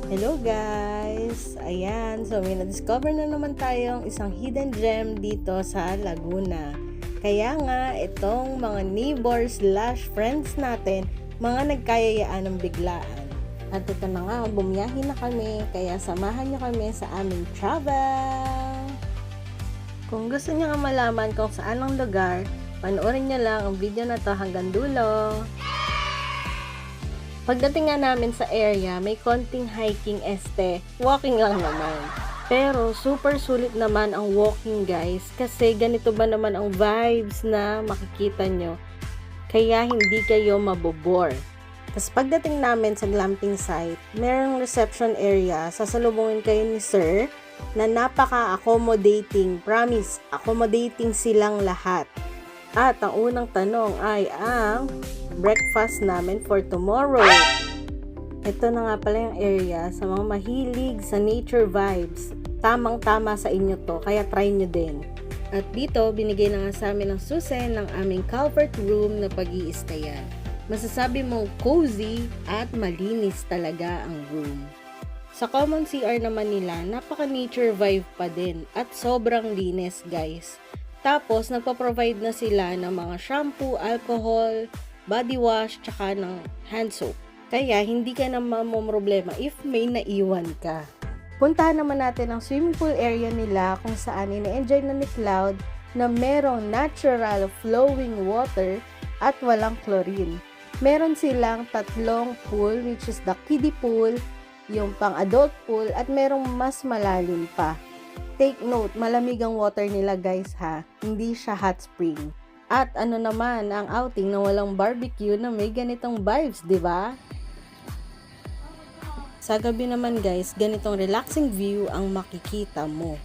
Hello guys! Ayan, so may na-discover na naman tayong isang hidden gem dito sa Laguna. Kaya nga, itong mga neighbors slash friends natin, mga nagkayayaan ng biglaan. At ito na nga, bumiyahe na kami, kaya samahan nyo kami sa aming travel! Kung gusto nyo nga malaman kung saan ang lugar, panoorin nyo lang ang video na to hanggang dulo. Pagdating nga namin sa area, may konting hiking walking lang naman. Pero super sulit naman ang walking guys, kasi ganito ba naman ang vibes na makikita nyo. Kaya hindi kayo mabobore. Tapos pagdating namin sa glamping site, merong reception area, sasalubungin kayo ni sir na napaka-accommodating. Promise, accommodating silang lahat. At ang unang tanong ay ang breakfast namin for tomorrow. Ito na nga pala yung area sa mga mahilig sa nature vibes. Tamang-tama sa inyo to, kaya try nyo din. At dito, binigay na nga sa amin ng susen ng aming comfort room na pag-iistayan. Masasabi mong cozy at malinis talaga ang room. Sa common CR naman nila, napaka-nature vibe pa din at sobrang linis guys. Tapos, nagpa-provide na sila ng mga shampoo, alcohol, body wash, tsaka ng hand soap. Kaya, hindi ka na mamomroblema if may naiwan ka. Puntahan naman natin ang swimming pool area nila kung saan ina-enjoy na ni Cloud na merong natural flowing water at walang chlorine. Meron silang tatlong pool which is the kiddie pool, yung pang-adult pool, at merong mas malalim pa. Take note, malamig ang water nila guys ha, hindi siya hot spring. At ano naman ang outing na walang barbecue na may ganitong vibes, di ba? Sa gabi naman guys, ganitong relaxing view ang makikita mo.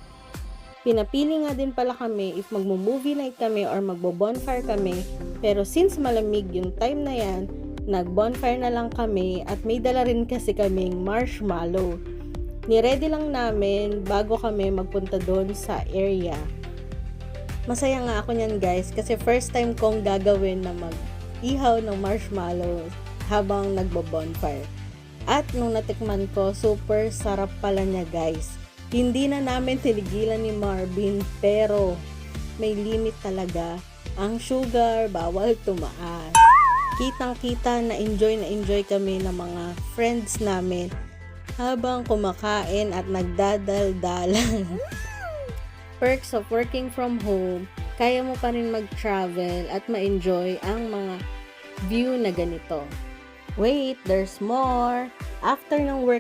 Pinapili nga din pala kami if magmo-movie night kami or magbo-bonfire kami, pero since malamig yung time na yan, nag-bonfire na lang kami at may dala rin kasi kaming marshmallow. Ni-ready lang namin bago kami magpunta doon sa area. Masaya nga ako niyan guys kasi first time kong gagawin na mag-ihaw ng marshmallow habang nagbo-bonfire. At nung natikman ko, super sarap pala niya guys. Hindi na namin tinigilan ni Marvin pero may limit talaga. Ang sugar, bawal tumaas. Kitang-kita na enjoy kami ng mga friends namin habang kumakain at nagdadaldalan. Perks of working from home, kaya mo pa rin mag-travel at ma-enjoy ang mga view na ganito. Wait, there's more! After ng work